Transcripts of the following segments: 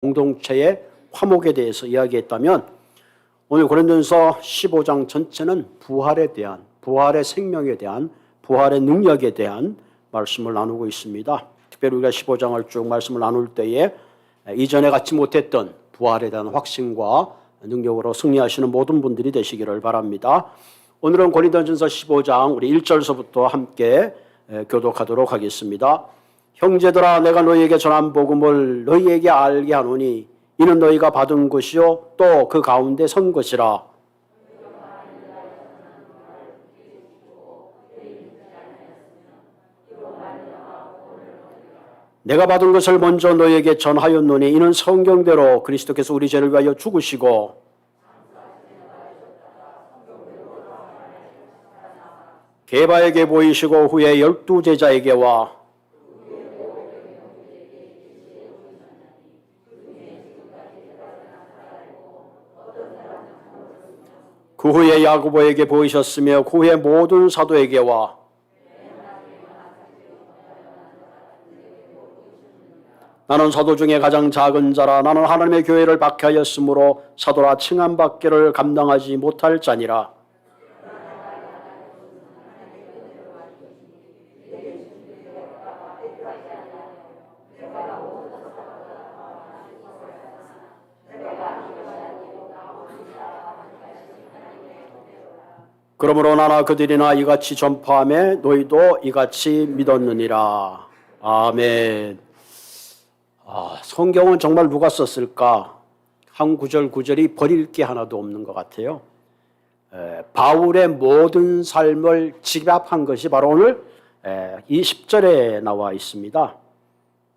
공동체의 화목에 대해서 이야기했다면 오늘 고린도전서 15장 전체는 부활에 대한, 부활의 생명에 대한, 부활의 능력에 대한 말씀을 나누고 있습니다. 특별히 우리가 15장을 쭉 말씀을 나눌 때에 이전에 갖지 못했던 부활에 대한 확신과 능력으로 승리하시는 모든 분들이 되시기를 바랍니다. 오늘은 고린도전서 15장 우리 1절서부터 함께 교독하도록 하겠습니다. 형제들아, 내가 너희에게 전한 복음을 너희에게 알게 하노니 이는 너희가 받은 것이요 또 그 가운데 선 것이라. 내가 받은 것을 먼저 너희에게 전하였노니 이는 성경대로 그리스도께서 우리 죄를 위하여 죽으시고 게바에게 보이시고 후에 12 제자에게와 그 후에 야고보에게 보이셨으며 그 후에 모든 사도에게와 나는 사도 중에 가장 작은 자라. 나는 하나님의 교회를 박해하였으므로 사도라 칭함받기를 감당하지 못할 자니라. 그러므로 나나 그들이나 이같이 전파하며 너희도 이같이 믿었느니라. 아멘. 성경은 정말 누가 썼을까? 한 구절 구절이 버릴 게 하나도 없는 것 같아요. 바울의 모든 삶을 집합한 것이 바로 오늘 이 10절에 나와 있습니다.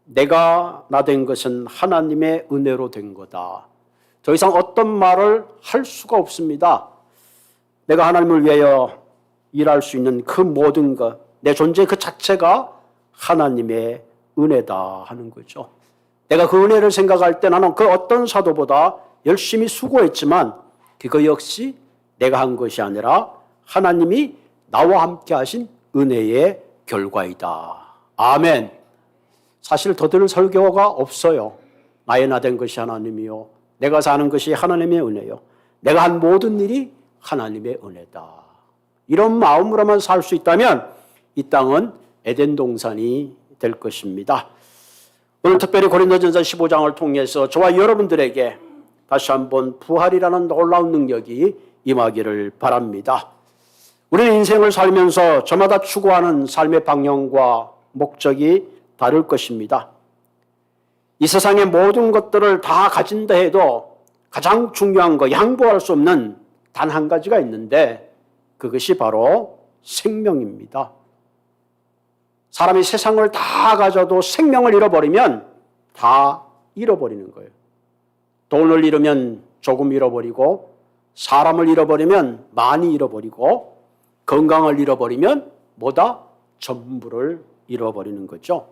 내가 나 된 것은 하나님의 은혜로 된 거다. 더 이상 어떤 말을 할 수가 없습니다. 내가 하나님을 위하여 일할 수 있는 그 모든 것, 내 존재 그 자체가 하나님의 은혜다 하는 거죠. 내가 그 은혜를 생각할 때 나는 그 어떤 사도보다 열심히 수고했지만 그거 역시 내가 한 것이 아니라 하나님이 나와 함께 하신 은혜의 결과이다. 아멘. 사실 더 들은 설교가 없어요. 나의 나 된 것이 하나님이요, 내가 사는 것이 하나님의 은혜요, 내가 한 모든 일이 하나님의 은혜다. 이런 마음으로만 살 수 있다면 이 땅은 에덴 동산이 될 것입니다. 오늘 특별히 고린도전서 15장을 통해서 저와 여러분들에게 다시 한번 부활이라는 놀라운 능력이 임하기를 바랍니다. 우리는 인생을 살면서 저마다 추구하는 삶의 방향과 목적이 다를 것입니다. 이 세상의 모든 것들을 다 가진다 해도 가장 중요한 거, 양보할 수 없는 단 한 가지가 있는데 그것이 바로 생명입니다. 사람이 세상을 다 가져도 생명을 잃어버리면 다 잃어버리는 거예요. 돈을 잃으면 조금 잃어버리고, 사람을 잃어버리면 많이 잃어버리고, 건강을 잃어버리면 뭐다? 전부를 잃어버리는 거죠.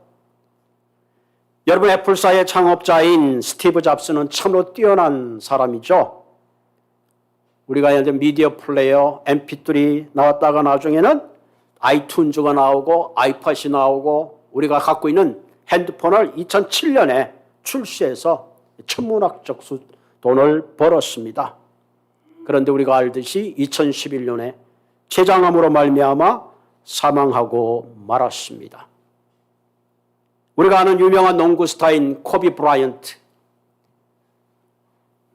여러분, 애플사의 창업자인 스티브 잡스는 참으로 뛰어난 사람이죠. 우리가 이제 미디어 플레이어, MP3 나왔다가 나중에는 아이튠즈가 나오고 아이팟이 나오고 우리가 갖고 있는 핸드폰을 2007년에 출시해서 천문학적 돈을 벌었습니다. 그런데 우리가 알듯이 2011년에 췌장암으로 말미암아 사망하고 말았습니다. 우리가 아는 유명한 농구 스타인 코비 브라이언트,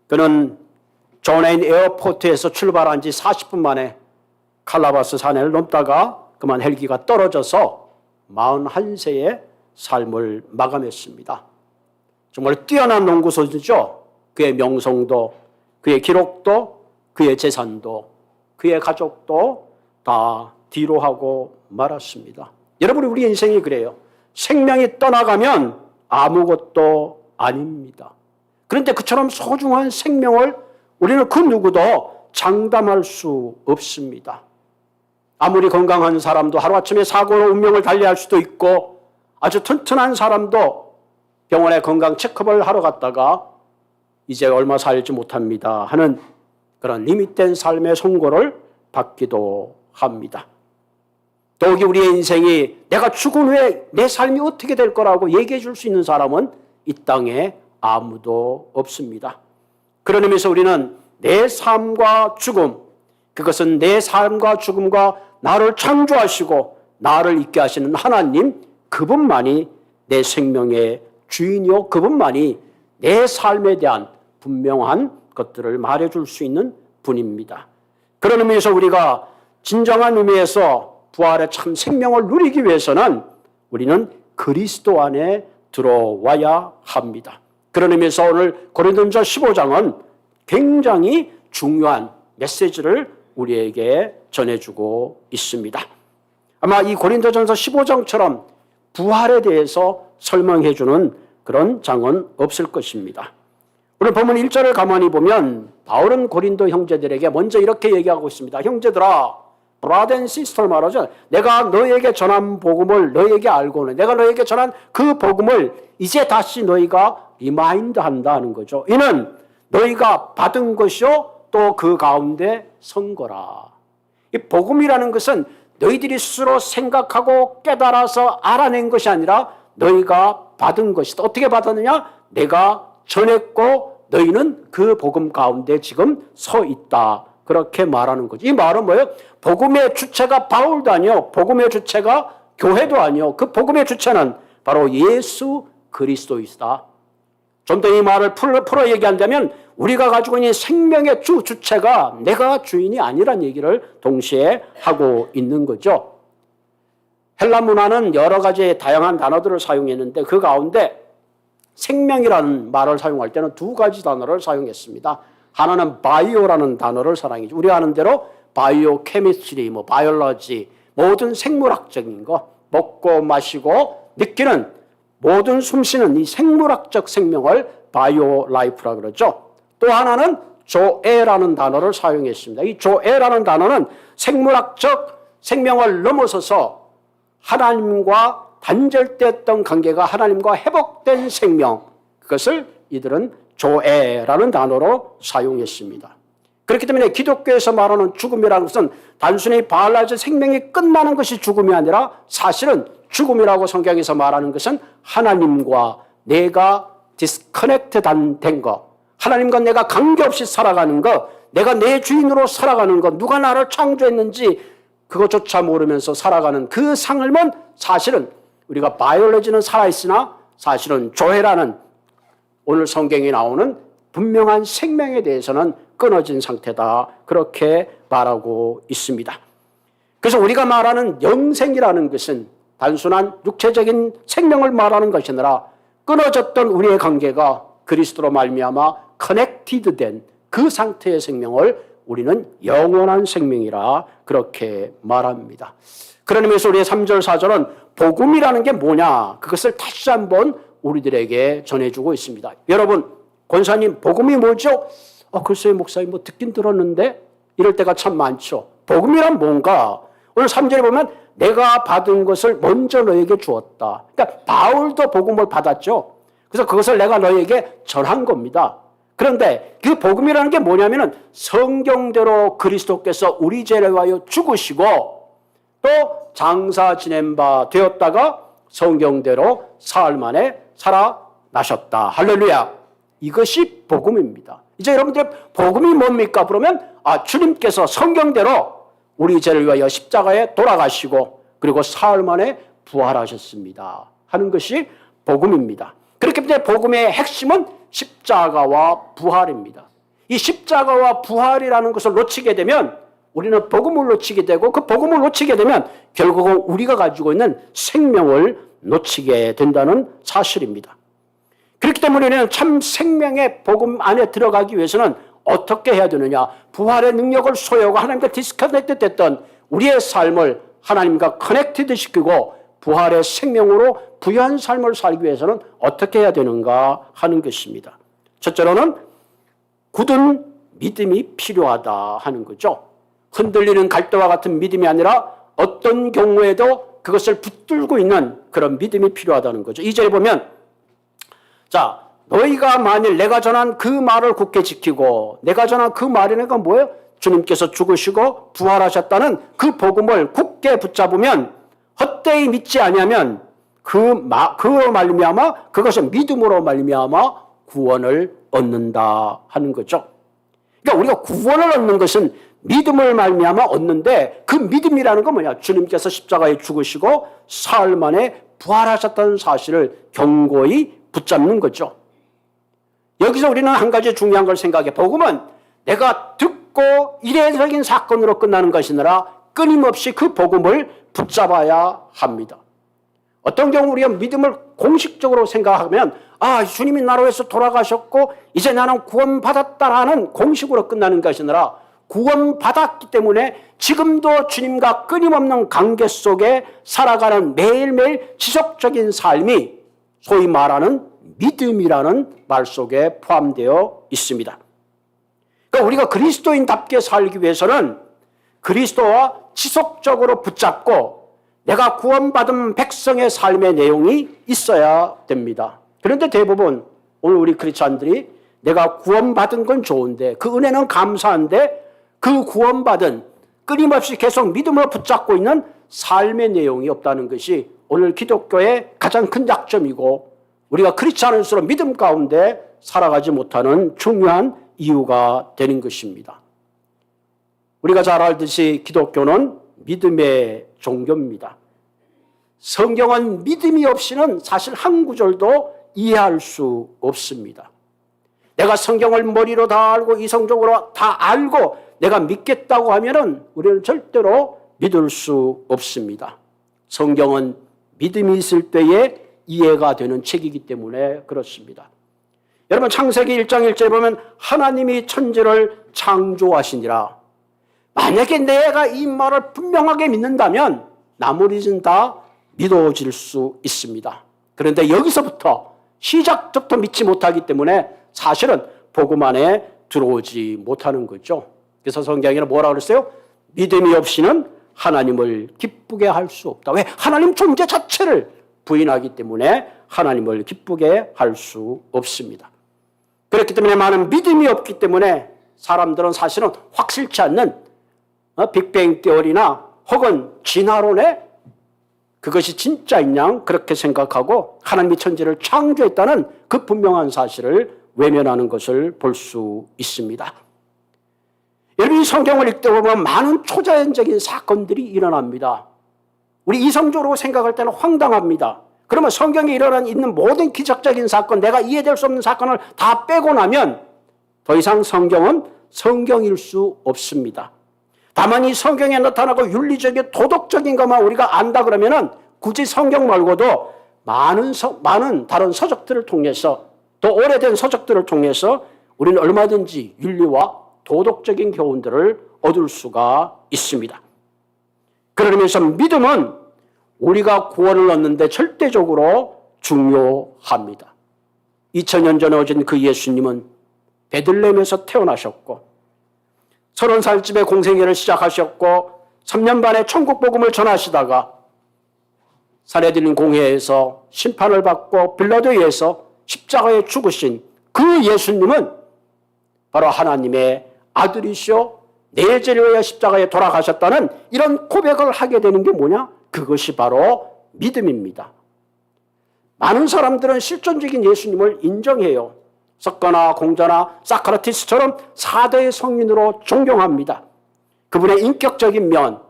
그는 존 에인 에어포트에서 출발한 지 40분 만에 칼라바스 산을 넘다가 그만 헬기가 떨어져서 41세의 삶을 마감했습니다. 정말 뛰어난 농구 선수죠. 그의 명성도, 그의 기록도, 그의 재산도, 그의 가족도 다 뒤로 하고 말았습니다. 여러분, 우리 인생이 그래요. 생명이 떠나가면 아무것도 아닙니다. 그런데 그처럼 소중한 생명을 우리는 그 누구도 장담할 수 없습니다. 아무리 건강한 사람도 하루아침에 사고로 운명을 달리할 수도 있고, 아주 튼튼한 사람도 병원에 건강 체크업을 하러 갔다가 이제 얼마 살지 못합니다 하는 그런 리밋된 삶의 선고를 받기도 합니다. 더욱이 우리의 인생이 내가 죽은 후에 내 삶이 어떻게 될 거라고 얘기해 줄 수 있는 사람은 이 땅에 아무도 없습니다. 그런 의미에서 우리는 내 삶과 죽음, 그것은 내 삶과 죽음과 나를 창조하시고 나를 있게 하시는 하나님, 그분만이 내 생명의 주인이요, 그분만이 내 삶에 대한 분명한 것들을 말해줄 수 있는 분입니다. 그런 의미에서 우리가 진정한 의미에서 부활의 참 생명을 누리기 위해서는 우리는 그리스도 안에 들어와야 합니다. 그런 의미에서 오늘 고린도전서 15장은 굉장히 중요한 메시지를 우리에게 전해주고 있습니다. 아마 이 고린도전서 15장처럼 부활에 대해서 설명해주는 그런 장은 없을 것입니다. 오늘 본문 1절을 가만히 보면 바울은 고린도 형제들에게 먼저 이렇게 얘기하고 있습니다. 형제들아, brother and sister 말하죠. 내가 너에게 전한 복음을 너에게 알고는, 내가 너에게 전한 그 복음을 이제 다시 너희가 리마인드 한다는 거죠. 이는 너희가 받은 것이요 또 그 가운데 선 거라. 이 복음이라는 것은 너희들이 스스로 생각하고 깨달아서 알아낸 것이 아니라 너희가 받은 것이다. 어떻게 받았느냐? 내가 전했고 너희는 그 복음 가운데 지금 서 있다. 그렇게 말하는 거죠. 이 말은 뭐예요? 복음의 주체가 바울도 아니요, 복음의 주체가 교회도 아니요, 그 복음의 주체는 바로 예수 그리스도이시다. 좀 더 이 말을 풀어 얘기한다면 우리가 가지고 있는 생명의 주체가 내가 주인이 아니란 얘기를 동시에 하고 있는 거죠. 헬라 문화는 여러 가지 다양한 단어들을 사용했는데 그 가운데 생명이라는 말을 사용할 때는 두 가지 단어를 사용했습니다. 하나는 바이오라는 단어를 사용했죠. 우리가 아는 대로 바이오 케미스트리, 바이올로지, 모든 생물학적인 거, 먹고 마시고 느끼는 모든 숨쉬는 이 생물학적 생명을 바이오 라이프라 그러죠. 또 하나는 조에라는 단어를 사용했습니다. 이 조에라는 단어는 생물학적 생명을 넘어서서 하나님과 단절됐던 관계가 하나님과 회복된 생명, 그것을 이들은 조에라는 단어로 사용했습니다. 그렇기 때문에 기독교에서 말하는 죽음이라는 것은 단순히 바알라즈 생명이 끝나는 것이 죽음이 아니라 사실은 죽음이라고 성경에서 말하는 것은 하나님과 내가 디스커넥트 된 것, 하나님과 내가 관계없이 살아가는 것, 내가 내 주인으로 살아가는 것, 누가 나를 창조했는지 그것조차 모르면서 살아가는 그 삶은 사실은 우리가 바이올로지는 살아있으나 사실은 조회라는 오늘 성경에 나오는 분명한 생명에 대해서는 끊어진 상태다. 그렇게 말하고 있습니다. 그래서 우리가 말하는 영생이라는 것은 단순한 육체적인 생명을 말하는 것이 아니라 끊어졌던 우리의 관계가 그리스도로 말미암아 커넥티드 된 그 상태의 생명을 우리는 영원한 생명이라 그렇게 말합니다. 그런 의미에서 우리의 3절 4절은 복음이라는 게 뭐냐, 그것을 다시 한번 우리들에게 전해주고 있습니다. 여러분, 권사님 복음이 뭐죠? 글쎄요 목사님 듣긴 들었는데, 이럴 때가 참 많죠. 복음이란 뭔가? 오늘 3절에 보면 내가 받은 것을 먼저 너에게 주었다. 그러니까 바울도 복음을 받았죠. 그래서 그것을 내가 너에게 전한 겁니다. 그런데 그 복음이라는 게 뭐냐면은 성경대로 그리스도께서 우리 죄를 위하여 죽으시고 또 장사 지낸 바 되었다가 성경대로 사흘 만에 살아나셨다. 할렐루야. 이것이 복음입니다. 이제 여러분들 복음이 뭡니까? 그러면 주님께서 성경대로 우리 죄를 위하여 십자가에 돌아가시고 그리고 사흘 만에 부활하셨습니다 하는 것이 복음입니다. 그렇기 때문에 복음의 핵심은 십자가와 부활입니다. 이 십자가와 부활이라는 것을 놓치게 되면 우리는 복음을 놓치게 되고 그 복음을 놓치게 되면 결국은 우리가 가지고 있는 생명을 놓치게 된다는 사실입니다. 그렇기 때문에 우리는 참 생명의 복음 안에 들어가기 위해서는 어떻게 해야 되느냐? 부활의 능력을 소유하고 하나님과 디스커넥트 됐던 우리의 삶을 하나님과 커넥티드 시키고 부활의 생명으로 부유한 삶을 살기 위해서는 어떻게 해야 되는가 하는 것입니다. 첫째로는 굳은 믿음이 필요하다 하는 거죠. 흔들리는 갈대와 같은 믿음이 아니라 어떤 경우에도 그것을 붙들고 있는 그런 믿음이 필요하다는 거죠. 2절에 보면 너희가 만일 내가 전한 그 말을 굳게 지키고, 내가 전한 그 말이니까 뭐예요? 주님께서 죽으시고 부활하셨다는 그 복음을 굳게 붙잡으면, 헛되이 믿지 아니하면 그 말미암아 그것은 믿음으로 말미암아 구원을 얻는다 하는 거죠. 그러니까 우리가 구원을 얻는 것은 믿음을 말미암아 얻는데, 그 믿음이라는 건 뭐냐? 주님께서 십자가에 죽으시고 사흘 만에 부활하셨다는 사실을 견고히 붙잡는 거죠. 여기서 우리는 한 가지 중요한 걸 생각해. 복음은 내가 듣고 이례적인 사건으로 끝나는 것이 아니라 끊임없이 그 복음을 붙잡아야 합니다. 어떤 경우 우리가 믿음을 공식적으로 생각하면 주님이 나로 위해서 돌아가셨고 이제 나는 구원받았다라는 공식으로 끝나는 것이 아니라 구원받았기 때문에 지금도 주님과 끊임없는 관계 속에 살아가는 매일매일 지속적인 삶이 소위 말하는 믿음이라는 말 속에 포함되어 있습니다. 그러니까 우리가 그리스도인답게 살기 위해서는 그리스도와 지속적으로 붙잡고 내가 구원받은 백성의 삶의 내용이 있어야 됩니다. 그런데 대부분 오늘 우리 크리스찬들이 내가 구원받은 건 좋은데, 그 은혜는 감사한데 그 구원받은 끊임없이 계속 믿음으로 붙잡고 있는 삶의 내용이 없다는 것이 오늘 기독교의 가장 큰 약점이고, 우리가 크리스찬으로서 믿음 가운데 살아가지 못하는 중요한 이유가 되는 것입니다. 우리가 잘 알듯이 기독교는 믿음의 종교입니다. 성경은 믿음이 없이는 사실 한 구절도 이해할 수 없습니다. 내가 성경을 머리로 다 알고 이성적으로 다 알고 내가 믿겠다고 하면은 우리는 절대로 믿을 수 없습니다. 성경은 믿음이 있을 때에 이해가 되는 책이기 때문에 그렇습니다. 여러분, 창세기 1장 1절에 보면 하나님이 천지를 창조하시니라. 만약에 내가 이 말을 분명하게 믿는다면 나머지는 다 믿어질 수 있습니다. 그런데 여기서부터 시작부터 믿지 못하기 때문에 사실은 복음 안에 들어오지 못하는 거죠. 그래서 성경에는 뭐라고 그랬어요? 믿음이 없이는 하나님을 기쁘게 할 수 없다. 왜? 하나님 존재 자체를 부인하기 때문에 하나님을 기쁘게 할 수 없습니다. 그렇기 때문에 많은 믿음이 없기 때문에 사람들은 사실은 확실치 않는 빅뱅 티어리나 혹은 진화론에 그것이 진짜인 양 그렇게 생각하고 하나님이 천지를 창조했다는 그 분명한 사실을 외면하는 것을 볼 수 있습니다. 여러분, 이 성경을 읽다 보면 많은 초자연적인 사건들이 일어납니다. 우리 이성적으로 생각할 때는 황당합니다. 그러면 성경에 있는 모든 기적적인 사건, 내가 이해될 수 없는 사건을 다 빼고 나면 더 이상 성경은 성경일 수 없습니다. 다만 이 성경에 나타나고 윤리적인 도덕적인 것만 우리가 안다 그러면은 굳이 성경 말고도 많은 다른 서적들을 통해서, 또 오래된 서적들을 통해서 우리는 얼마든지 윤리와 도덕적인 교훈들을 얻을 수가 있습니다. 그러면서 믿음은 우리가 구원을 얻는데 절대적으로 중요합니다. 2000년 전에 오신 그 예수님은 베들레헴에서 태어나셨고 30살쯤에 공생애를 시작하셨고 3년 반에 천국 복음을 전하시다가 사내들인 공회에서 심판을 받고 빌라도에 의해서 십자가에 죽으신 그 예수님은 바로 하나님의 아들이시오, 내 죄를 위하여 십자가에 돌아가셨다는 이런 고백을 하게 되는 게 뭐냐? 그것이 바로 믿음입니다. 많은 사람들은 실존적인 예수님을 인정해요. 석가나 공자나 사크라티스처럼 4대의 성인으로 존경합니다. 그분의 인격적인 면,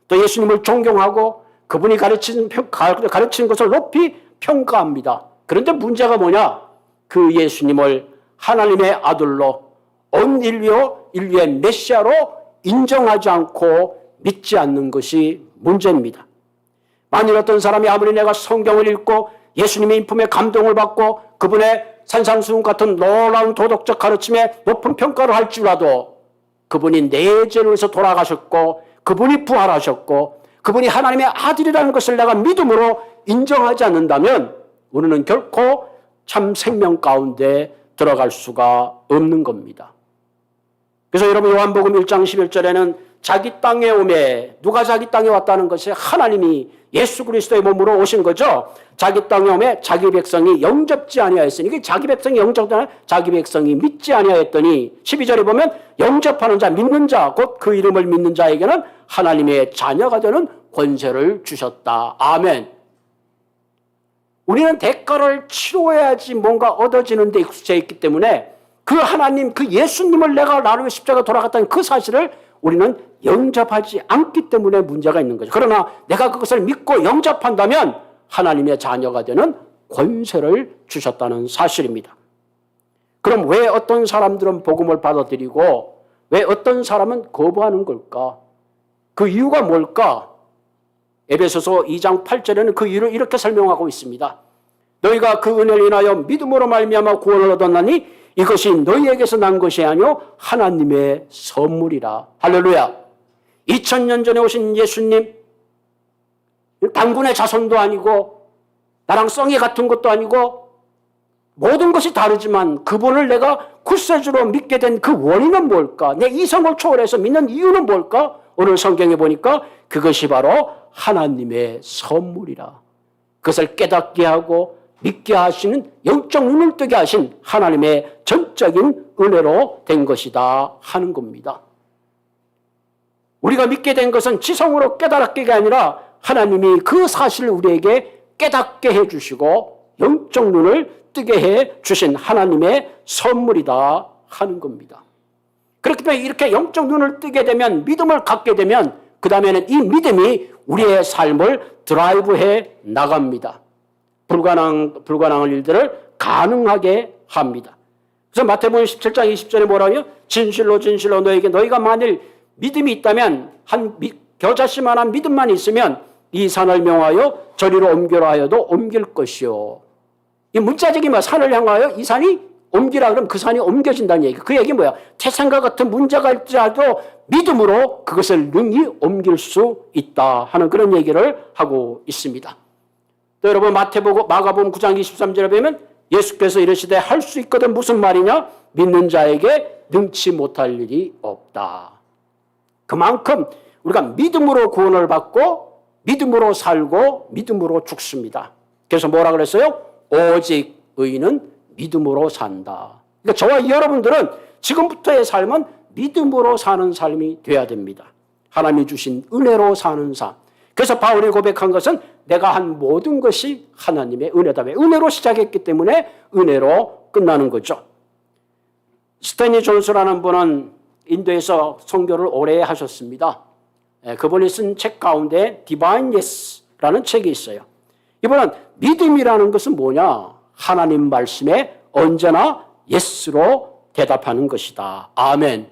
또 예수님을 존경하고 그분이 가르치는 것을 높이 평가합니다. 그런데 문제가 뭐냐? 그 예수님을 하나님의 아들로 온 인류의 메시아로 인정하지 않고 믿지 않는 것이 문제입니다. 만일 어떤 사람이 아무리 내가 성경을 읽고 예수님의 인품에 감동을 받고 그분의 산상수훈 같은 놀라운 도덕적 가르침에 높은 평가를 할지라도 그분이 내 죄를 위해서 돌아가셨고 그분이 부활하셨고 그분이 하나님의 아들이라는 것을 내가 믿음으로 인정하지 않는다면 우리는 결코 참 생명 가운데 들어갈 수가 없는 겁니다. 그래서 여러분, 요한복음 1장 11절에는 자기 땅에 오매, 누가 자기 땅에 왔다는 것이 하나님이 예수 그리스도의 몸으로 오신 거죠. 자기 땅에 오매 자기 백성이 영접지 아니하였으니, 이게 자기 백성이 영접하는 자기 백성이 믿지 아니하였더니 12절에 보면 영접하는 자, 믿는 자, 곧 그 이름을 믿는 자에게는 하나님의 자녀가 되는 권세를 주셨다. 아멘. 우리는 대가를 치러야지 뭔가 얻어지는 데 익숙해 있기 때문에 그 하나님, 그 예수님을 내가 나를 위해 십자가 돌아갔다는 그 사실을 우리는 영접하지 않기 때문에 문제가 있는 거죠. 그러나 내가 그것을 믿고 영접한다면 하나님의 자녀가 되는 권세를 주셨다는 사실입니다. 그럼 왜 어떤 사람들은 복음을 받아들이고 왜 어떤 사람은 거부하는 걸까? 그 이유가 뭘까? 에베소서 2장 8절에는 그 이유를 이렇게 설명하고 있습니다. 너희가 그 은혜를 인하여 믿음으로 말미암아 구원을 얻었나니 이것이 너희에게서 난 것이 아니요 하나님의 선물이라. 할렐루야. 2000년 전에 오신 예수님, 단군의 자손도 아니고 나랑 성이 같은 것도 아니고 모든 것이 다르지만 그분을 내가 구세주로 믿게 된 그 원인은 뭘까? 내 이성을 초월해서 믿는 이유는 뭘까? 오늘 성경에 보니까 그것이 바로 하나님의 선물이라. 그것을 깨닫게 하고 믿게 하시는 영적 눈을 뜨게 하신 하나님의 전적인 은혜로 된 것이다 하는 겁니다. 우리가 믿게 된 것은 지성으로 깨달았기가 아니라 하나님이 그 사실을 우리에게 깨닫게 해주시고 영적 눈을 뜨게 해주신 하나님의 선물이다 하는 겁니다. 그렇기 때문에 이렇게 영적 눈을 뜨게 되면, 믿음을 갖게 되면 그 다음에는 이 믿음이 우리의 삶을 드라이브해 나갑니다. 불가능한 일들을 가능하게 합니다. 그래서 마태복음 17장 20절에 뭐라고요? 진실로 진실로 너희가 만일 믿음이 있다면 한 겨자씨만한 믿음만 있으면 이 산을 명하여 저리로 옮겨라 하여도 옮길 것이요. 이 문자적인 말, 산을 향하여 이 산이 옮기라 그러면 그 산이 옮겨진다는 얘기. 그 얘기 뭐야? 태산과 같은 문제가 있더라도 믿음으로 그것을 능히 옮길 수 있다 하는 그런 얘기를 하고 있습니다. 또 여러분 마가복음 9장 23절에 보면 예수께서 이르시되 할 수 있거든. 무슨 말이냐? 믿는 자에게 능치 못할 일이 없다. 그만큼 우리가 믿음으로 구원을 받고 믿음으로 살고 믿음으로 죽습니다. 그래서 뭐라 그랬어요? 오직 의인은 믿음으로 산다. 그러니까 저와 여러분들은 지금부터의 삶은 믿음으로 사는 삶이 돼야 됩니다. 하나님이 주신 은혜로 사는 삶. 그래서 바울이 고백한 것은 내가 한 모든 것이 하나님의 은혜다. 은혜로 시작했기 때문에 은혜로 끝나는 거죠. 스탠리 존스라는 분은 인도에서 선교를 오래 하셨습니다. 그분이 쓴 책 가운데 Divine Yes라는 책이 있어요. 이분은 믿음이라는 것은 뭐냐? 하나님 말씀에 언제나 예스로 대답하는 것이다. 아멘.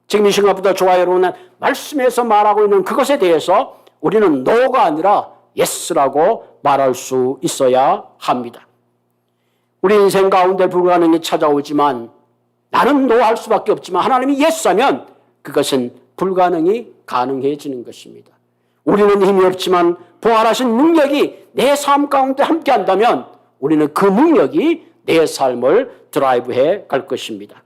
지금 이 시간부터 저와 여러분은 말씀에서 말하고 있는 그것에 대해서 우리는 no가 아니라 yes라고 말할 수 있어야 합니다. 우리 인생 가운데 불가능이 찾아오지만 나는 no 할 수밖에 없지만 하나님이 yes 하면 그것은 불가능이 가능해지는 것입니다. 우리는 힘이 없지만 부활하신 능력이 내 삶 가운데 함께 한다면 우리는 그 능력이 내 삶을 드라이브해 갈 것입니다.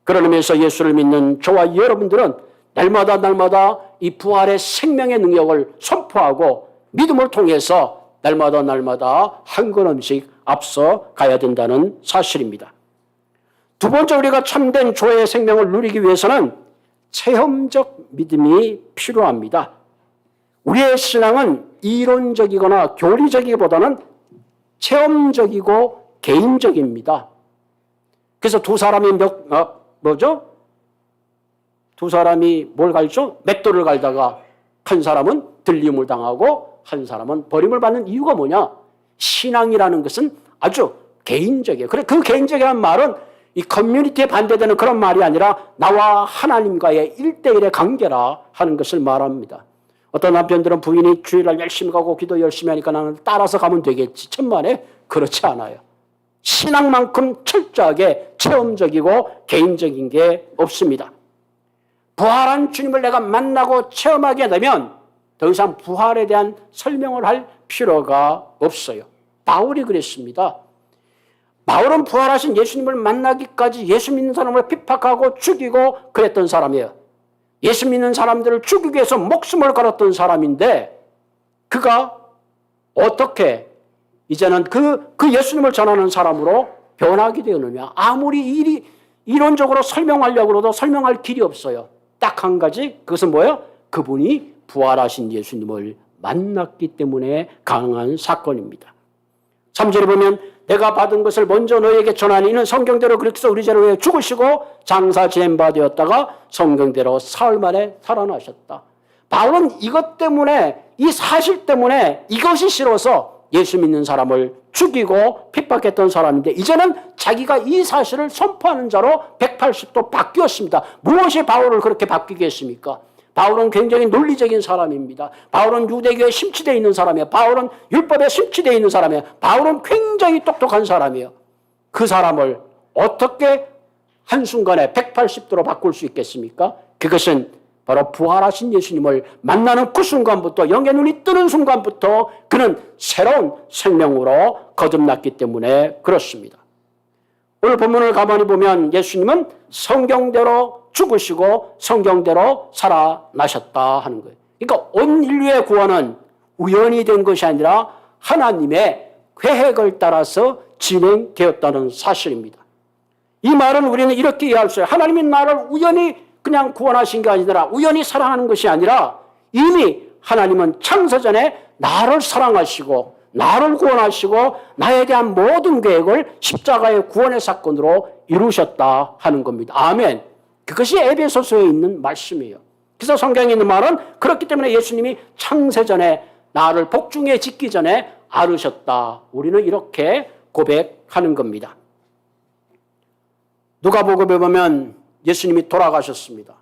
그런 의미에서 예수를 믿는 저와 여러분들은 날마다 이 부활의 생명의 능력을 선포하고 믿음을 통해서 날마다 한 걸음씩 앞서 가야 된다는 사실입니다. 두 번째, 우리가 참된 조의 생명을 누리기 위해서는 체험적 믿음이 필요합니다. 우리의 신앙은 이론적이거나 교리적이기보다는 체험적이고 개인적입니다. 그래서 두 사람이 두 사람이 뭘 갈죠? 맷돌을 갈다가 한 사람은 들림을 당하고 한 사람은 버림을 받는 이유가 뭐냐? 신앙이라는 것은 아주 개인적이에요. 그래, 그 개인적이라는 말은 이 커뮤니티에 반대되는 그런 말이 아니라 나와 하나님과의 1대1의 관계라 하는 것을 말합니다. 어떤 남편들은 부인이 주일날 열심히 가고 기도 열심히 하니까 나는 따라서 가면 되겠지. 천만에 그렇지 않아요. 신앙만큼 철저하게 체험적이고 개인적인 게 없습니다. 부활한 주님을 내가 만나고 체험하게 되면 더 이상 부활에 대한 설명을 할 필요가 없어요. 바울이 그랬습니다. 바울은 부활하신 예수님을 만나기까지 예수 믿는 사람을 핍박하고 죽이고 그랬던 사람이에요. 예수 믿는 사람들을 죽이기 위해서 목숨을 걸었던 사람인데 그가 어떻게 이제는 그 예수님을 전하는 사람으로 변하게 되었느냐. 아무리 이론적으로 설명하려고 해도 설명할 길이 없어요. 딱 한 가지, 그것은 뭐예요? 그분이 부활하신 예수님을 만났기 때문에 가능한 사건입니다. 3절에 보면 내가 받은 것을 먼저 너에게 전하니 이는 성경대로 그리스도 우리 죄를 위해 죽으시고 장사 지낸 바 되었다가 성경대로 사흘 만에 살아나셨다. 바울은 이것 때문에, 이 사실 때문에 이것이 싫어서 예수 믿는 사람을 죽이고 핍박했던 사람인데 이제는 자기가 이 사실을 선포하는 자로 180도 바뀌었습니다. 무엇이 바울을 그렇게 바뀌게 했습니까? 바울은 굉장히 논리적인 사람입니다. 바울은 유대교에 심취되어 있는 사람이에요. 바울은 율법에 심취되어 있는 사람이에요. 바울은 굉장히 똑똑한 사람이에요. 그 사람을 어떻게 한순간에 180도로 바꿀 수 있겠습니까? 그것은 바로 부활하신 예수님을 만나는 그 순간부터, 영의 눈이 뜨는 순간부터 그는 새로운 생명으로 거듭났기 때문에 그렇습니다. 오늘 본문을 가만히 보면 예수님은 성경대로 죽으시고 성경대로 살아나셨다 하는 거예요. 그러니까 온 인류의 구원은 우연히 된 것이 아니라 하나님의 계획을 따라서 진행되었다는 사실입니다. 이 말은 우리는 이렇게 이해할 수 있어요. 하나님이 나를 우연히 그냥 구원하신 게 아니라, 우연히 사랑하는 것이 아니라 이미 하나님은 창세전에 나를 사랑하시고 나를 구원하시고 나에 대한 모든 계획을 십자가의 구원의 사건으로 이루셨다 하는 겁니다. 아멘. 그것이 에베소서에 있는 말씀이에요. 그래서 성경에 있는 말은 그렇기 때문에 예수님이 창세전에 나를 복중에 짓기 전에 알으셨다. 우리는 이렇게 고백하는 겁니다. 누가복음에 보면 예수님이 돌아가셨습니다.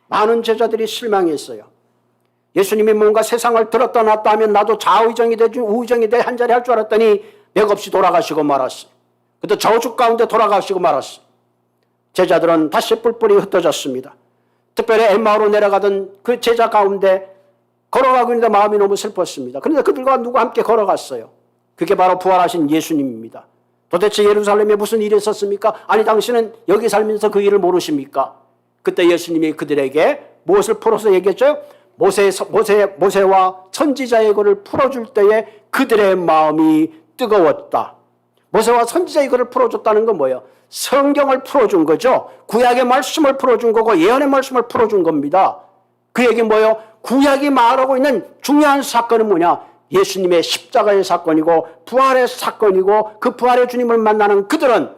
많은 제자들이 실망했어요. 예수님이 뭔가 세상을 들었다 놨다 하면 나도 좌의정이 되지 우의정이 돼 한 자리 할 줄 알았더니 맥없이 돌아가시고 말았어요. 그때 저주 가운데 돌아가시고 말았어요. 제자들은 다시 뿔뿔이 흩어졌습니다. 특별히 엠마오로 내려가던 그 제자 가운데 걸어가고 있는데 마음이 너무 슬펐습니다. 그런데 그들과 누가 함께 걸어갔어요. 그게 바로 부활하신 예수님입니다. 도대체 예루살렘에 무슨 일이 있었습니까? 아니 당신은 여기 살면서 그 일을 모르십니까? 그때 예수님이 그들에게 무엇을 풀어서 얘기했죠? 모세와 선지자의 글을 풀어줄 때에 그들의 마음이 뜨거웠다. 모세와 선지자의 글을 풀어줬다는 건 뭐예요? 성경을 풀어준 거죠. 구약의 말씀을 풀어준 거고 예언의 말씀을 풀어준 겁니다. 그 얘기는 뭐예요? 구약이 말하고 있는 중요한 사건은 뭐냐? 예수님의 십자가의 사건이고 부활의 사건이고 그 부활의 주님을 만나는 그들은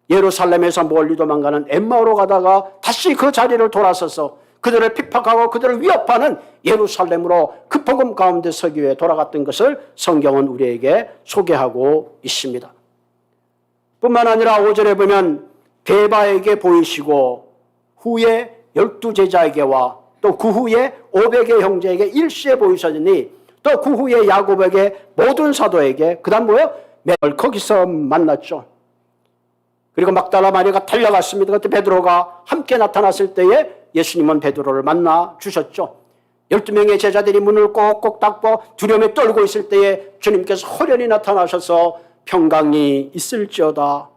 예루살렘에서 멀리 도망가는 엠마오로 가다가 다시 그 자리를 돌아서서 그들을 핍박하고 그들을 위협하는 예루살렘으로 그 복음 가운데 서기 위해 돌아갔던 것을 성경은 우리에게 소개하고 있습니다. 뿐만 아니라 5절에 보면 베바에게 보이시고 후에 12제자에게와 또 그 후에 500의 형제에게 일시에 보이셨으니 또 그 후에 야곱에게 모든 사도에게 그 다음 뭐예요? 매일 거기서 만났죠. 그리고 막달라 마리아가 달려갔습니다. 그때 베드로가 함께 나타났을 때에 예수님은 베드로를 만나 주셨죠. 12명의 제자들이 문을 꼭꼭 닫고 두려움에 떨고 있을 때에 주님께서 호련히 나타나셔서 평강이 있을지어다.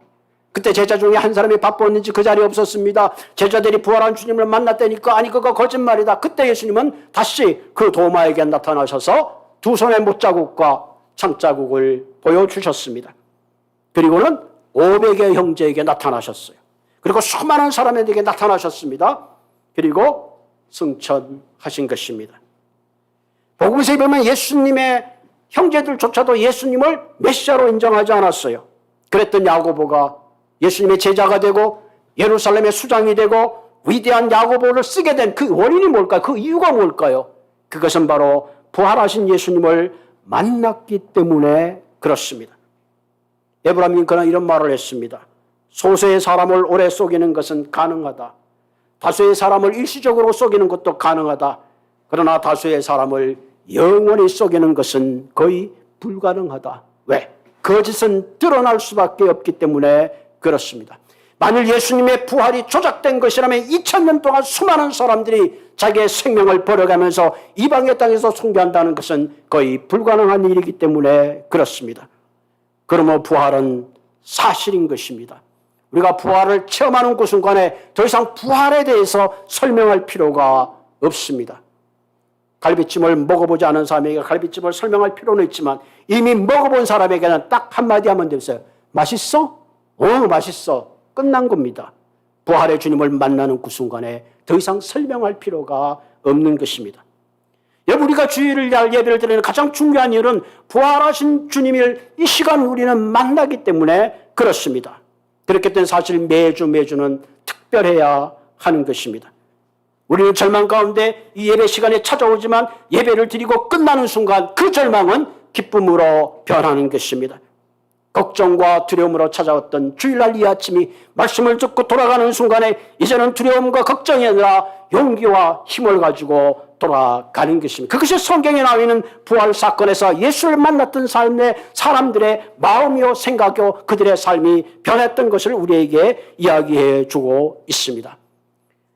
그때 제자 중에 한 사람이 바빴는지 그 자리에 없었습니다. 제자들이 부활한 주님을 만났다니까 아니 그거 거짓말이다. 그때 예수님은 다시 그 도마에게 나타나셔서 두 손의 못자국과 창자국을 보여주셨습니다. 그리고는 500의 형제에게 나타나셨어요. 그리고 수많은 사람에게 나타나셨습니다. 그리고 승천하신 것입니다. 복음서에 보면 예수님의 형제들조차도 예수님을 메시아로 인정하지 않았어요. 그랬던 야고보가 예수님의 제자가 되고 예루살렘의 수장이 되고 위대한 야고보를 쓰게 된 그 원인이 뭘까요? 그 이유가 뭘까요? 그것은 바로 부활하신 예수님을 만났기 때문에 그렇습니다. 에브라임 링컨은 이런 말을 했습니다. 소수의 사람을 오래 속이는 것은 가능하다. 다수의 사람을 일시적으로 속이는 것도 가능하다. 그러나 다수의 사람을 영원히 속이는 것은 거의 불가능하다. 왜? 거짓은 드러날 수밖에 없기 때문에 그렇습니다. 만일 예수님의 부활이 조작된 것이라면 2000년 동안 수많은 사람들이 자기의 생명을 버려가면서 이방의 땅에서 숭배한다는 것은 거의 불가능한 일이기 때문에 그렇습니다. 그러므로 부활은 사실인 것입니다. 우리가 부활을 체험하는 그 순간에 더 이상 부활에 대해서 설명할 필요가 없습니다. 갈비찜을 먹어보지 않은 사람에게 갈비찜을 설명할 필요는 있지만 이미 먹어본 사람에게는 딱 한마디 하면 되겠어요. 맛있어? 맛있어. 끝난 겁니다. 부활의 주님을 만나는 그 순간에 더 이상 설명할 필요가 없는 것입니다. 여러분, 우리가 주일을 날 예배를 드리는 가장 중요한 이유는 부활하신 주님을 이 시간 우리는 만나기 때문에 그렇습니다. 그렇기 때문에 사실 매주는 특별해야 하는 것입니다. 우리는 절망 가운데 이 예배 시간에 찾아오지만 예배를 드리고 끝나는 순간 그 절망은 기쁨으로 변하는 것입니다. 걱정과 두려움으로 찾아왔던 주일날 이 아침이 말씀을 듣고 돌아가는 순간에 이제는 두려움과 걱정이 아니라 용기와 힘을 가지고 돌아가는 것입니다. 그것이 성경에 나와 있는 부활 사건에서 예수를 만났던 삶의 사람들의 마음이요 생각이요 그들의 삶이 변했던 것을 우리에게 이야기해 주고 있습니다.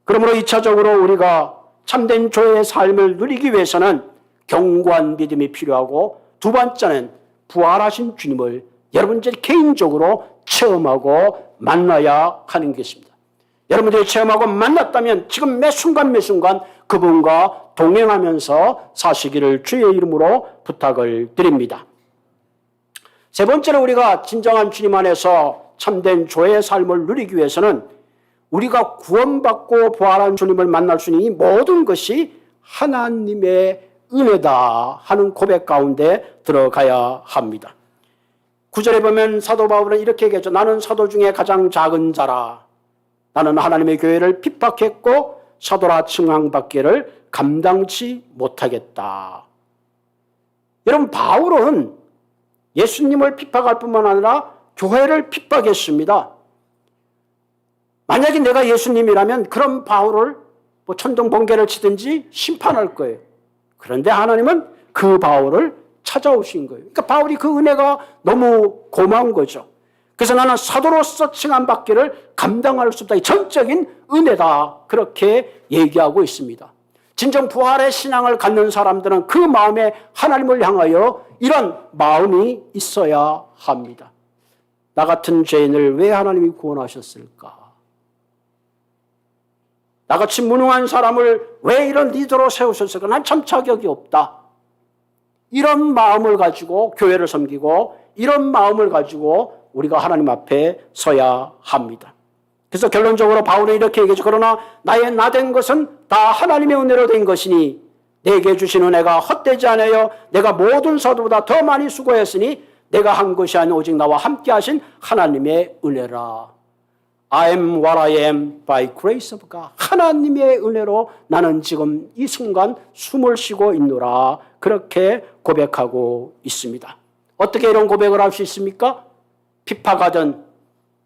그러므로 2차적으로 우리가 참된 조의 삶을 누리기 위해서는 견고한 믿음이 필요하고, 두 번째는 부활하신 주님을 여러분들이 개인적으로 체험하고 만나야 하는 것입니다. 여러분들이 체험하고 만났다면 지금 매 순간 그분과 동행하면서 사시기를 주의 이름으로 부탁을 드립니다. 세 번째로 우리가 진정한 주님 안에서 참된 조의 삶을 누리기 위해서는 우리가 구원받고 부활한 주님을 만날 수 있는 이 모든 것이 하나님의 은혜다 하는 고백 가운데 들어가야 합니다. 9절에 보면 사도 바울은 이렇게 얘기했죠. 나는 사도 중에 가장 작은 자라. 나는 하나님의 교회를 핍박했고 사도라 칭함받기를 감당치 못하겠다. 여러분, 바울은 예수님을 핍박할 뿐만 아니라 교회를 핍박했습니다. 만약에 내가 예수님이라면 그런 바울을 천둥 번개를 치든지 심판할 거예요. 그런데 하나님은 그 바울을 찾아오신 거예요. 그러니까 바울이 그 은혜가 너무 고마운 거죠. 그래서 나는 사도로서 칭함받기를 감당할 수 없다. 이 전적인 은혜다. 그렇게 얘기하고 있습니다. 진정 부활의 신앙을 갖는 사람들은 그 마음에 하나님을 향하여 이런 마음이 있어야 합니다. 나 같은 죄인을 왜 하나님이 구원하셨을까? 나같이 무능한 사람을 왜 이런 리더로 세우셨을까? 난 참 자격이 없다. 이런 마음을 가지고 교회를 섬기고 이런 마음을 가지고 우리가 하나님 앞에 서야 합니다. 그래서 결론적으로 바울은 이렇게 얘기하죠. 그러나 나의 나된 것은 다 하나님의 은혜로 된 것이니 내게 주신 은혜가 헛되지 않아요. 내가 모든 사도보다 더 많이 수고했으니 내가 한 것이 아니 오직 나와 함께 하신 하나님의 은혜라. I am what I am by grace of God. 하나님의 은혜로 나는 지금 이 순간 숨을 쉬고 있노라. 그렇게 고백하고 있습니다. 어떻게 이런 고백을 할 수 있습니까? 핍박하던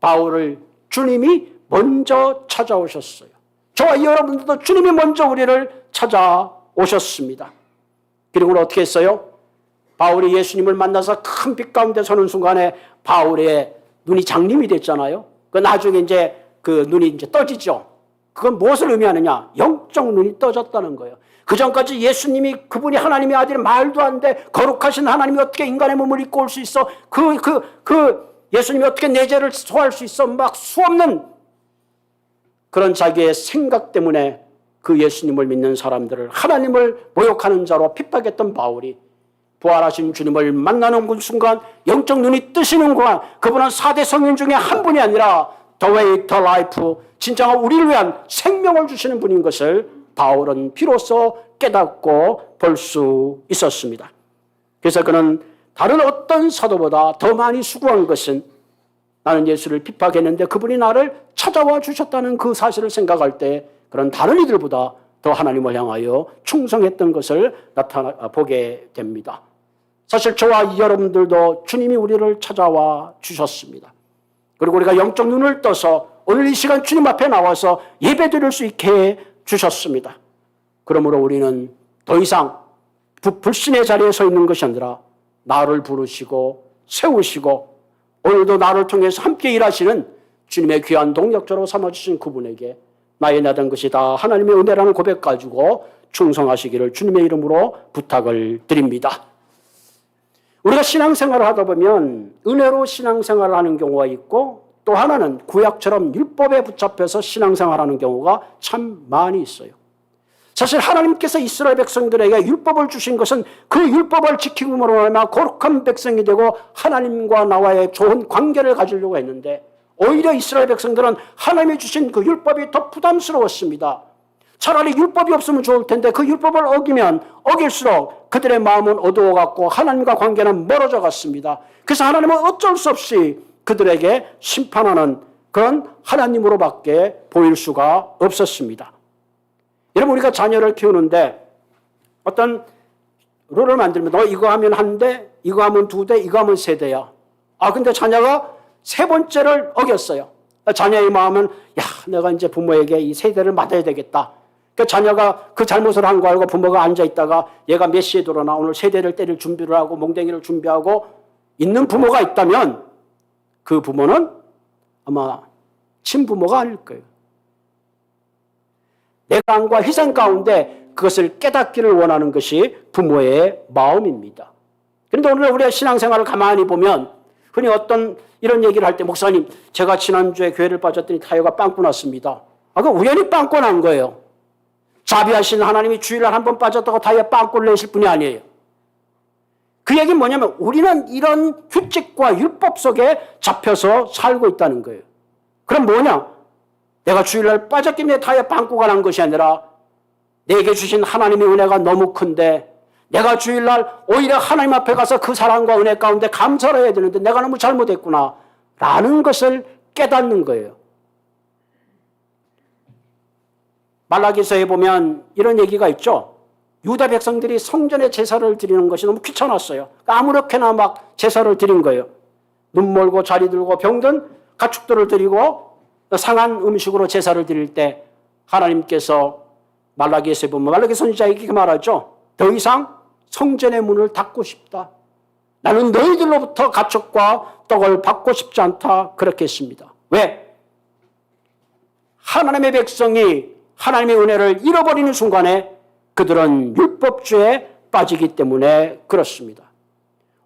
바울을 주님이 먼저 찾아오셨어요. 저와 여러분들도 주님이 먼저 우리를 찾아오셨습니다. 그리고 어떻게 했어요? 바울이 예수님을 만나서 큰 빛 가운데 서는 순간에 바울의 눈이 장림이 됐잖아요. 그 나중에 이제 그 눈이 이제 떠지죠. 그건 무엇을 의미하느냐? 영적 눈이 떠졌다는 거예요. 그 전까지 예수님이 그분이 하나님의 아들 말도 안 돼. 거룩하신 하나님이 어떻게 인간의 몸을 입고 올 수 있어? 예수님이 어떻게 내 죄를 소화할 수 있어? 막 수없는 그런 자기의 생각 때문에 그 예수님을 믿는 사람들을 하나님을 모욕하는 자로 핍박했던 바울이 부활하신 주님을 만나는 그 순간 영적 눈이 뜨시는 동안 그분은 4대 성인 중에 한 분이 아니라 The way, the life, 진짜 우리를 위한 생명을 주시는 분인 것을 바울은 비로소 깨닫고 볼 수 있었습니다. 그래서 그는 다른 어떤 사도보다 더 많이 수고한 것은 나는 예수를 핍박했는데 그분이 나를 찾아와 주셨다는 그 사실을 생각할 때 그런 다른 이들보다 더 하나님을 향하여 충성했던 것을 보게 됩니다. 사실 저와 여러분들도 주님이 우리를 찾아와 주셨습니다. 그리고 우리가 영적 눈을 떠서 오늘 이 시간 주님 앞에 나와서 예배드릴 수 있게 해 주셨습니다. 그러므로 우리는 더 이상 불신의 자리에 서 있는 것이 아니라 나를 부르시고 세우시고 오늘도 나를 통해서 함께 일하시는 주님의 귀한 동력자로 삼아주신 그분에게 나의 나된 것이 다 하나님의 은혜라는 고백 가지고 충성하시기를 주님의 이름으로 부탁을 드립니다. 우리가 신앙생활을 하다 보면 은혜로 신앙생활을 하는 경우가 있고 또 하나는 구약처럼 율법에 붙잡혀서 신앙생활하는 경우가 참 많이 있어요. 사실 하나님께서 이스라엘 백성들에게 율법을 주신 것은 그 율법을 지킴으로 말미암아 거룩한 백성이 되고 하나님과 나와의 좋은 관계를 가지려고 했는데 오히려 이스라엘 백성들은 하나님이 주신 그 율법이 더 부담스러웠습니다. 차라리 율법이 없으면 좋을 텐데 그 율법을 어기면 어길수록 그들의 마음은 어두워갔고 하나님과 관계는 멀어져 갔습니다. 그래서 하나님은 어쩔 수 없이 그들에게 심판하는 그런 하나님으로밖에 보일 수가 없었습니다. 여러분, 우리가 자녀를 키우는데 어떤 룰을 만들면 너 이거 하면 한 대, 이거 하면 두 대, 이거 하면 세 대야. 근데 자녀가 세 번째를 어겼어요. 자녀의 마음은 내가 이제 부모에게 이 세 대를 맞아야 되겠다. 그러니까 자녀가 그 잘못을 한 거 알고 부모가 앉아있다가 얘가 몇 시에 들어오나 오늘 세 대를 때릴 준비를 하고 몽댕이를 준비하고 있는 부모가 있다면 그 부모는 아마 친부모가 아닐 거예요. 내강과 희생 가운데 그것을 깨닫기를 원하는 것이 부모의 마음입니다. 그런데 오늘 우리의 신앙생활을 가만히 보면 흔히 어떤 이런 얘기를 할 때 목사님 제가 지난주에 교회를 빠졌더니 타이어가 빵꾸 났습니다. 그 우연히 빵꾸 난 거예요. 자비하신 하나님이 주일날 한 번 빠졌다고 타이어 빵꾸를 내실 분이 아니에요. 그 얘기는 뭐냐면 우리는 이런 규칙과 율법 속에 잡혀서 살고 있다는 거예요. 그럼 뭐냐? 내가 주일날 빠졌기 때문에 타이어 빵꾸가 난 것이 아니라 내게 주신 하나님의 은혜가 너무 큰데 내가 주일날 오히려 하나님 앞에 가서 그 사랑과 은혜 가운데 감사를 해야 되는데 내가 너무 잘못했구나 라는 것을 깨닫는 거예요. 말라기서에 보면 이런 얘기가 있죠. 유다 백성들이 성전에 제사를 드리는 것이 너무 귀찮았어요. 아무렇게나 막 제사를 드린 거예요. 눈 멀고 자리 들고 병든 가축들을 드리고 상한 음식으로 제사를 드릴 때 하나님께서 말라기서에 보면 말라기 선지자에게 이렇게 말하죠. 더 이상 성전의 문을 닫고 싶다. 나는 너희들로부터 가축과 떡을 받고 싶지 않다. 그렇게 했습니다. 왜? 하나님의 백성이 하나님의 은혜를 잃어버리는 순간에 그들은 율법주의에 빠지기 때문에 그렇습니다.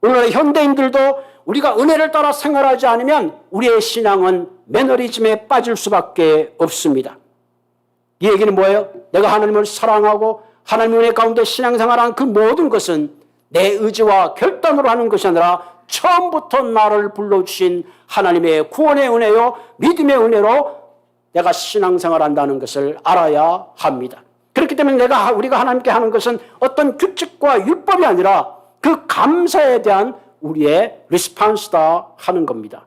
오늘날의 현대인들도 우리가 은혜를 따라 생활하지 않으면 우리의 신앙은 매너리즘에 빠질 수밖에 없습니다. 이 얘기는 뭐예요? 내가 하나님을 사랑하고 하나님의 은혜 가운데 신앙생활한 그 모든 것은 내 의지와 결단으로 하는 것이 아니라 처음부터 나를 불러주신 하나님의 구원의 은혜요 믿음의 은혜로 내가 신앙생활한다는 것을 알아야 합니다. 그렇기 때문에 우리가 하나님께 하는 것은 어떤 규칙과 율법이 아니라 그 감사에 대한 우리의 리스판스다 하는 겁니다.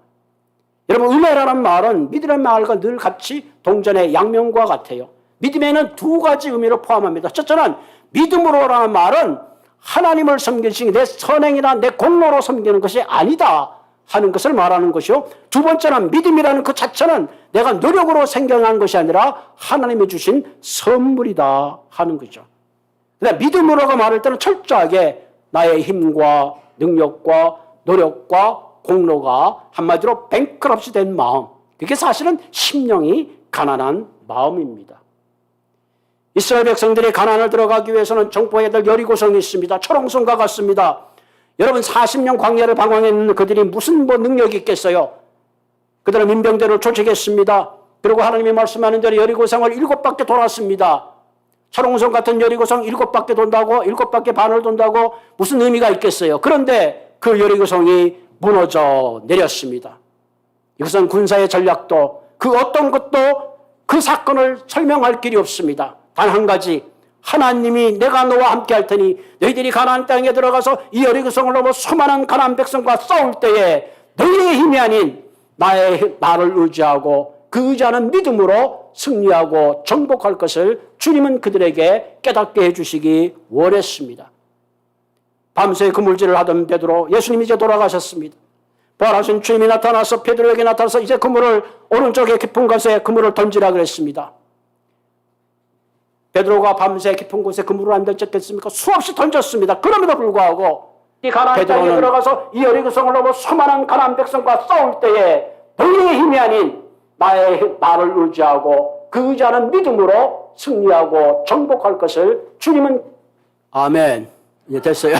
여러분, 은혜라는 말은 믿음의 말과 늘 같이 동전의 양면과 같아요. 믿음에는 두 가지 의미를 포함합니다. 첫째는 믿음으로라는 말은 하나님을 섬기시기 내 선행이나 내 공로로 섬기는 것이 아니다 하는 것을 말하는 것이요. 두 번째는 믿음이라는 그 자체는 내가 노력으로 생겨난 것이 아니라 하나님이 주신 선물이다 하는 거죠. 그러니까 믿음으로가 말할 때는 철저하게 나의 힘과 능력과 노력과 공로가 한마디로 뱅크럽시 된 마음. 그게 사실은 심령이 가난한 마음입니다. 이스라엘 백성들이 가나안을 들어가기 위해서는 정포해야 될 여리고성이 있습니다. 철옹성과 같습니다. 여러분 40년 광야를 방황했는 그들이 무슨 능력이 있겠어요? 그들은 민병대를 조직했습니다. 그리고 하나님이 말씀하는 대로 여리고성을 7바퀴 돌았습니다. 철옹성 같은 여리고성 7바퀴 돈다고 7바퀴 반을 돈다고 무슨 의미가 있겠어요? 그런데 그 여리고성이 무너져 내렸습니다. 이것은 군사의 전략도 그 어떤 것도 그 사건을 설명할 길이 없습니다. 단 한 가지, 하나님이 내가 너와 함께 할 테니 너희들이 가나안 땅에 들어가서 이 여리고성을 넘어 수많은 가나안 백성과 싸울 때에 너희의 힘이 아닌 나를 의지하고 그 의지하는 믿음으로 승리하고 정복할 것을 주님은 그들에게 깨닫게 해주시기 원했습니다. 밤새 그물질을 하던 베드로, 예수님이 이제 돌아가셨습니다. 부활하신 주님이 나타나서 베드로에게 나타나서 이제 그물을 오른쪽에 깊은 곳에 그물을 던지라 그랬습니다. 베드로가 밤새 깊은 곳에 그물을 안 던졌겠습니까? 수없이 던졌습니다. 그럼에도 불구하고 이 가나안 땅에 들어가서 이 여리고성을 넘어 수많은 가나안 백성과 싸울 때에 너희의 힘이 아닌 나를 의지하고 그 의지하는 믿음으로 승리하고 정복할 것을 주님은 아멘. 이제 됐어요.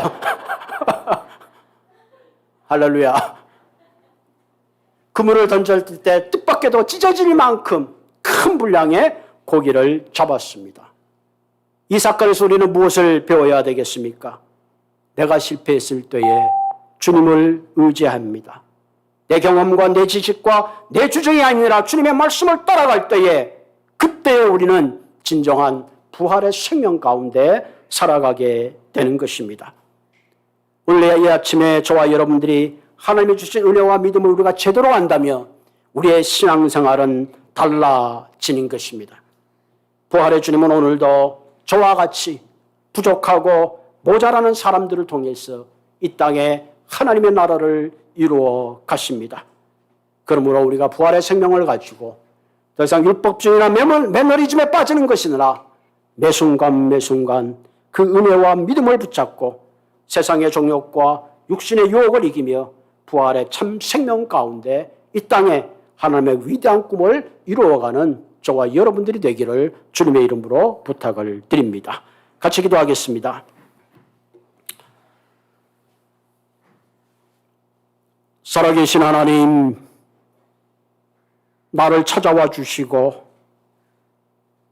할렐루야. 그물을 던졌을 때 뜻밖에도 찢어질 만큼 큰 분량의 고기를 잡았습니다. 이 사건에서 우리는 무엇을 배워야 되겠습니까? 내가 실패했을 때에 주님을 의지합니다. 내 경험과 내 지식과 내 주장이 아니라 주님의 말씀을 따라갈 때에 그때 우리는 진정한 부활의 생명 가운데 살아가게 되는 것입니다. 오늘 이 아침에 저와 여러분들이 하나님이 주신 은혜와 믿음을 우리가 제대로 안다면 우리의 신앙생활은 달라지는 것입니다. 부활의 주님은 오늘도 저와 같이 부족하고 모자라는 사람들을 통해서 이 땅에 하나님의 나라를 이루어 가십니다. 그러므로 우리가 부활의 생명을 가지고 더 이상 율법주의나 매너리즘에 빠지는 것이 아니라 매 순간 그 은혜와 믿음을 붙잡고 세상의 종욕과 육신의 유혹을 이기며 부활의 참 생명 가운데 이 땅에 하나님의 위대한 꿈을 이루어가는 저와 여러분들이 되기를 주님의 이름으로 부탁을 드립니다. 같이 기도하겠습니다. 살아계신 하나님, 나를 찾아와 주시고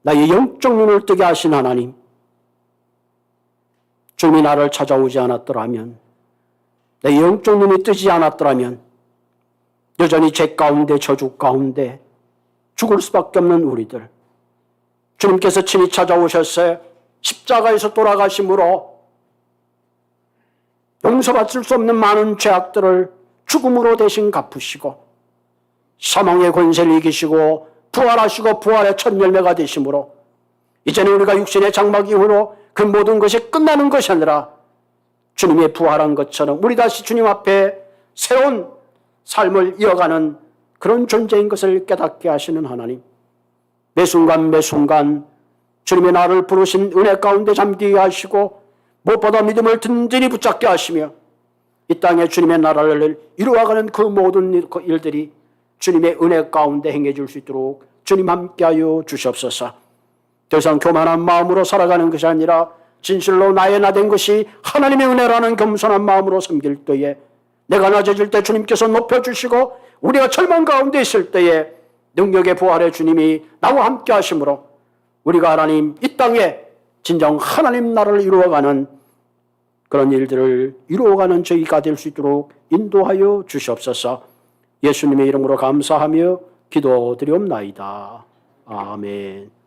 나의 영적 눈을 뜨게 하신 하나님, 주님이 나를 찾아오지 않았더라면, 내 영적 눈이 뜨지 않았더라면 여전히 죄 가운데 저주 가운데 죽을 수밖에 없는 우리들, 주님께서 친히 찾아오셨어요. 십자가에서 돌아가심으로 용서받을 수 없는 많은 죄악들을 죽음으로 대신 갚으시고 사망의 권세를 이기시고 부활하시고 부활의 첫 열매가 되심으로 이제는 우리가 육신의 장막 이후로 그 모든 것이 끝나는 것이 아니라 주님의 부활한 것처럼 우리 다시 주님 앞에 새로운 삶을 이어가는 그런 존재인 것을 깨닫게 하시는 하나님, 매 순간 주님의 나를 부르신 은혜 가운데 잠기게 하시고 무엇보다 믿음을 든든히 붙잡게 하시며 이 땅에 주님의 나라를 이루어가는 그 모든 일들이 주님의 은혜 가운데 행해질 수 있도록 주님 함께하여 주시옵소서. 더 이상 교만한 마음으로 살아가는 것이 아니라 진실로 나의 나 된 것이 하나님의 은혜라는 겸손한 마음으로 섬길 때에 내가 낮아질 때 주님께서 높여주시고 우리가 절망 가운데 있을 때에 능력의 부활의 주님이 나와 함께 하심으로 우리가 하나님 이 땅에 진정 하나님 나라를 이루어가는 그런 일들을 이루어가는 저희가 될 수 있도록 인도하여 주시옵소서. 예수님의 이름으로 감사하며 기도드리옵나이다. 아멘.